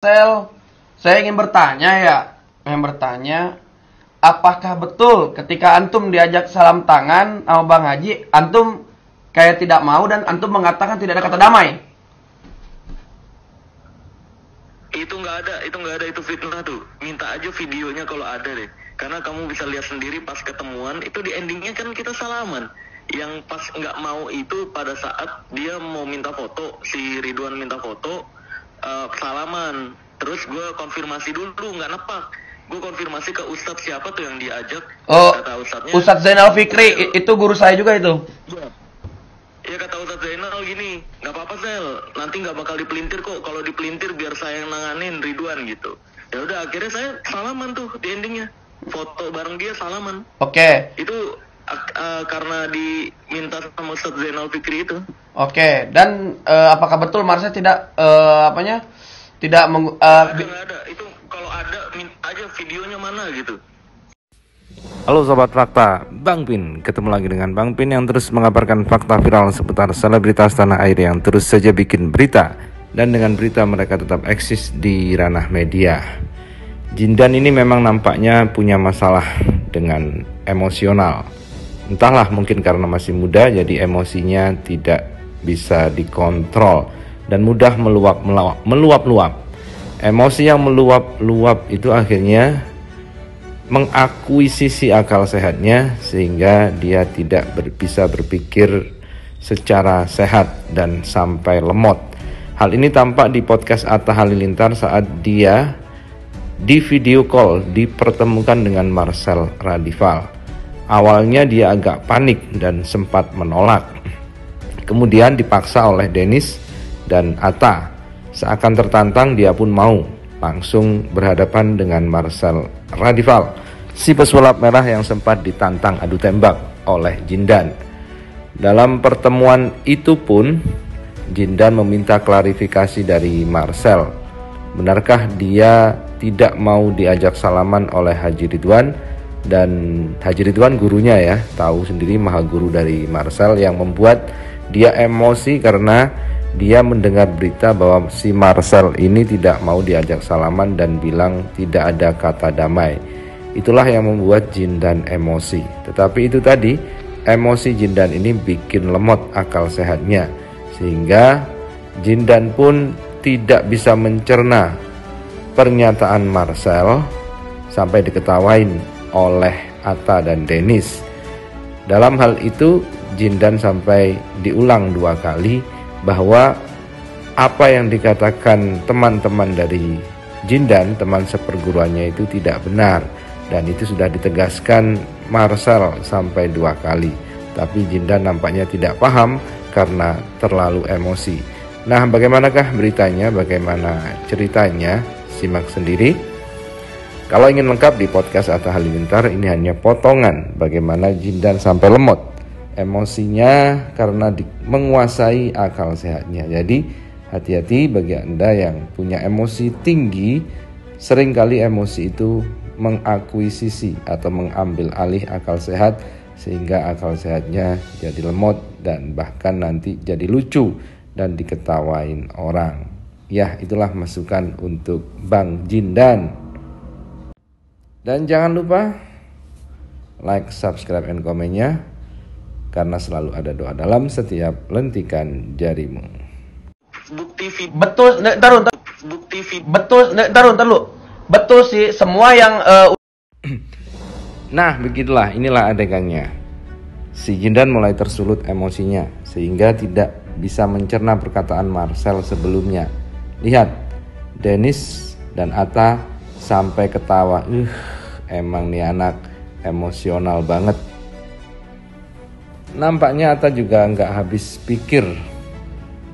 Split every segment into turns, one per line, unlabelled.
Saya ingin bertanya, apakah betul ketika antum diajak salam tangan sama Bang Haji, antum kayak tidak mau dan antum mengatakan tidak ada kata damai?
Itu nggak ada, itu fitnah tuh. Minta aja videonya kalau ada deh. Karena kamu bisa lihat sendiri pas ketemuan, itu di endingnya kan kita salaman. Yang pas nggak mau itu pada saat dia mau minta foto, si Ridwan minta foto, salaman. Terus gue konfirmasi dulu, nggak nepak. Gue konfirmasi ke Ustadz siapa tuh yang diajak.
Oh,
kata Ustadznya,
Ustadz Zainal Fikri, itu guru saya juga itu.
Ya kata Ustadz Zainal gini, nggak apa-apa Sel, nanti nggak bakal dipelintir kok. Kalau dipelintir biar saya yang nanganin Ridwan gitu. Ya udah akhirnya saya salaman tuh di endingnya, foto bareng dia salaman.
Oke.
Itu karena diminta sama Ustadz Zainal Fikri itu.
Oke, dan apakah betul Marcel tidak
Nggak ada. Itu kalau ada minta aja videonya mana gitu.
Halo Sobat Fakta, Bang Pin ketemu lagi dengan Bang Pin yang terus mengabarkan fakta viral seputar selebritas tanah air yang terus saja bikin berita. Dan dengan berita mereka tetap eksis di ranah media. Jindan ini memang nampaknya punya masalah dengan emosional. Entahlah, mungkin karena masih muda jadi emosinya tidak bisa dikontrol dan mudah meluap-luap. Emosi yang meluap-luap itu akhirnya mengakuisisi akal sehatnya sehingga dia tidak bisa berpikir secara sehat dan sampai lemot. Hal ini tampak di podcast Atta Halilintar saat dia di video call dipertemukan dengan Marcel Radival. Awalnya dia agak panik dan sempat menolak. Kemudian dipaksa oleh Dennis dan Atta. Seakan tertantang dia pun mau langsung berhadapan dengan Marcel Radival, si pesulap merah yang sempat ditantang adu tembak oleh Jindan. Dalam pertemuan itu pun Jindan meminta klarifikasi dari Marcel. Benarkah dia tidak mau diajak salaman oleh Haji Ridwan? Dan Haji Ridwan gurunya ya, tahu sendiri maha guru dari Marcel, yang membuat dia emosi karena dia mendengar berita bahwa si Marcel ini tidak mau diajak salaman dan bilang tidak ada kata damai. Itulah yang membuat Jindan emosi. Tetapi itu tadi, emosi Jindan ini bikin lemot akal sehatnya, sehingga Jindan pun tidak bisa mencerna pernyataan Marcel sampai diketawain oleh Atta dan Dennis. Dalam hal itu Jindan sampai diulang 2 kali bahwa apa yang dikatakan teman-teman dari Jindan, teman seperguruannya, itu tidak benar, dan itu sudah ditegaskan Marcel sampai 2 kali. Tapi Jindan nampaknya tidak paham karena terlalu emosi. Nah, bagaimanakah beritanya, bagaimana ceritanya? Simak sendiri. Kalau ingin lengkap di podcast Atta Halilintar, ini hanya potongan bagaimana Jindan sampai lemot emosinya karena menguasai akal sehatnya. Jadi hati-hati bagi Anda yang punya emosi tinggi. Seringkali emosi itu mengakuisisi atau mengambil alih akal sehat, sehingga akal sehatnya jadi lemot dan bahkan nanti jadi lucu dan diketawain orang. Ya, itulah masukan untuk Bang Jindan. Dan jangan lupa like, subscribe, and komennya, karena selalu ada doa dalam setiap lentikan jarimu.
Bukti video.
Betul sih semua yang
Nah, begitulah, inilah adegannya. Si Jindan mulai tersulut emosinya sehingga tidak bisa mencerna perkataan Marcel sebelumnya. Lihat, Dennis dan Atta sampai ketawa. Emang nih anak emosional banget. Nampaknya Atta juga nggak habis pikir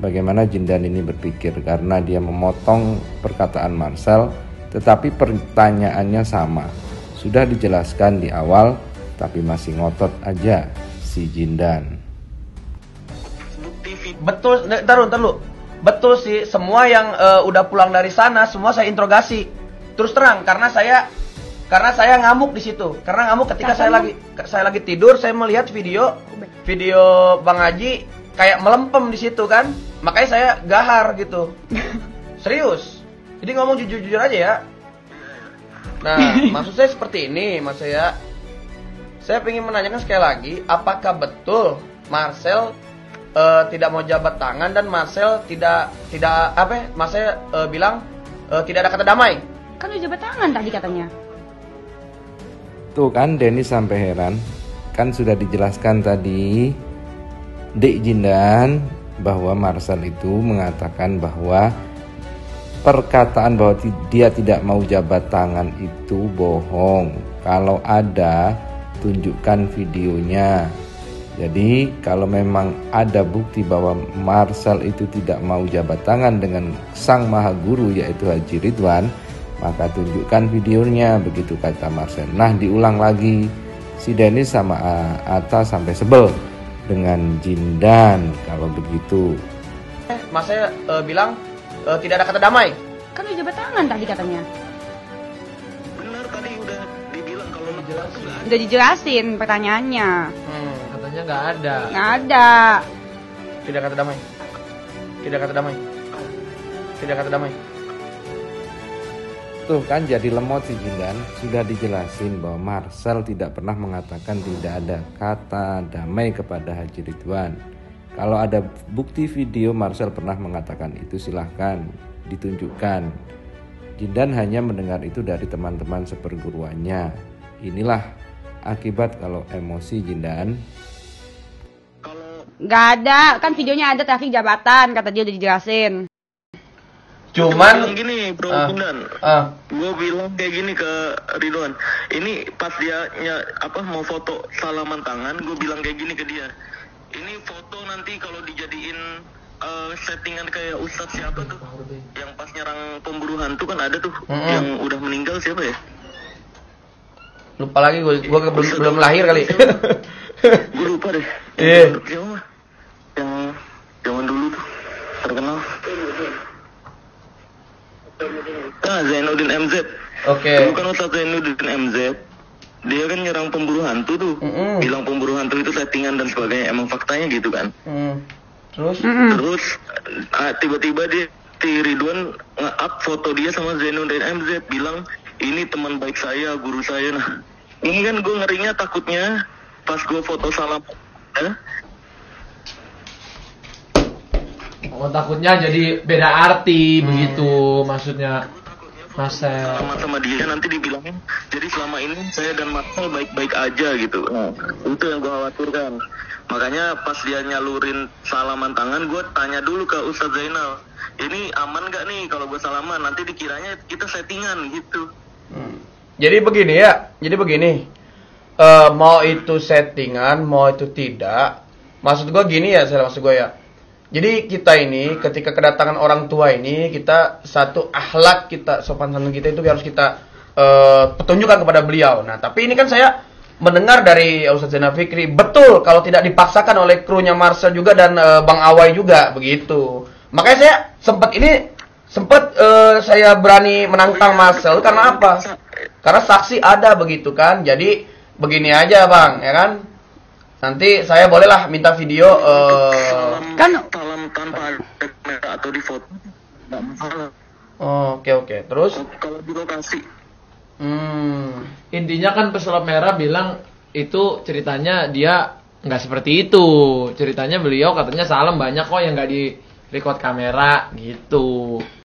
bagaimana Jindan ini berpikir, karena dia memotong perkataan Marcel, tetapi pertanyaannya sama. Sudah dijelaskan di awal, tapi masih ngotot aja si Jindan.
Betul sih semua yang udah pulang dari sana semua saya interogasi. Terus terang, karena saya ngamuk di situ. Karena ngamuk ketika saya lagi tidur, saya melihat video Bang Haji kayak melempem di situ kan. Makanya saya gahar gitu. Serius. Jadi ngomong jujur-jujur aja ya. Nah, maksud saya seperti ini, Mas ya. Saya ingin menanyakan sekali lagi, apakah betul Marcel tidak mau jabat tangan dan Marcel tidak apa? Marcel bilang tidak ada kata damai.
Kan udah jabat tangan tadi katanya.
Tuh kan Denny sampai heran. Kan sudah dijelaskan tadi Dek Jindan bahwa Marcel itu mengatakan bahwa perkataan bahwa dia tidak mau jabat tangan itu bohong. Kalau ada, tunjukkan videonya. Jadi kalau memang ada bukti bahwa Marcel itu tidak mau jabat tangan dengan sang maha guru yaitu Haji Ridwan, maka tunjukkan videonya, begitu kata Marcel. Nah, diulang lagi, si Denny sama Atta sampai sebel dengan Jindan kalau begitu.
Marcel bilang tidak ada kata damai.
Kan udah jabat tangan tadi katanya.
Benar, tadi udah dibilang kalau dijelasin.
Udah dijelasin pertanyaannya.
Katanya nggak ada.
Nggak ada.
Tidak kata damai. Tidak kata damai. Tidak kata damai.
Tuh kan jadi lemot si Jindan. Sudah dijelasin bahwa Marcel tidak pernah mengatakan tidak ada kata damai kepada Haji Ridwan. Kalau ada bukti video Marcel pernah mengatakan itu, silahkan ditunjukkan. Jindan hanya mendengar itu dari teman-teman seperguruannya. Inilah akibat kalau emosi, Jindan.
Nggak ada. Kan videonya ada traffic jabatan. Kata dia udah dijelasin.
Cuman
gini bro Jindan, gue bilang kayak gini ke Ridwan. Ini pas dia mau foto salaman tangan, gue bilang kayak gini ke dia. Ini foto nanti kalau dijadiin settingan kayak Ustadz siapa tuh, yang pas nyerang pemburu hantu kan ada tuh, yang udah meninggal siapa ya?
Lupa lagi, gue belum lahir kali.
Gue lupa deh.
Iya.
Siapa? Yang zaman dulu tuh terkenal. Nah, Zainuddin MZ.
Oke.
Dulu kan Ustadz Zainuddin MZ, dia kan nyerang pemburu hantu tuh. Bilang pemburu hantu itu settingan dan sebagainya. Emang faktanya gitu kan.
Terus?
Terus tiba-tiba dia Ridwan nge-up foto dia sama Zainuddin MZ, bilang ini teman baik saya, guru saya. Nah, ini kan gue ngerinya takutnya pas gue foto salam.
Oh, takutnya jadi beda arti begitu maksudnya. Marcel
Sama sama dia nanti dibilangin jadi selama ini saya dan Marcel baik-baik aja gitu. Nah, itu yang gue khawatirkan. Makanya pas dia nyalurin salaman tangan, gue tanya dulu ke Ustadz Zainal, ini aman gak nih kalau gue salaman? Nanti dikiranya kita settingan gitu.
Jadi begini ya, mau itu settingan, mau itu tidak, maksud gue gini ya, maksud gue ya. Jadi kita ini ketika kedatangan orang tua ini, kita satu akhlak kita, sopan santun kita itu harus kita petunjukkan kepada beliau. Nah, tapi ini kan saya mendengar dari Ustadz Zainal Fikri, betul kalau tidak dipaksakan oleh krunya Marcel juga dan Bang Awai juga begitu. Makanya saya sempat saya berani menantang Marcel karena apa? Karena saksi ada begitu kan. Jadi begini aja Bang, ya kan? Nanti saya bolehlah minta video
salam tanpa ada kamera atau di foto nggak masalah.
Oke. Terus
kalau di lokasi
intinya kan pesulap merah bilang itu ceritanya dia nggak seperti itu. Ceritanya beliau katanya salam banyak kok yang nggak di record kamera gitu.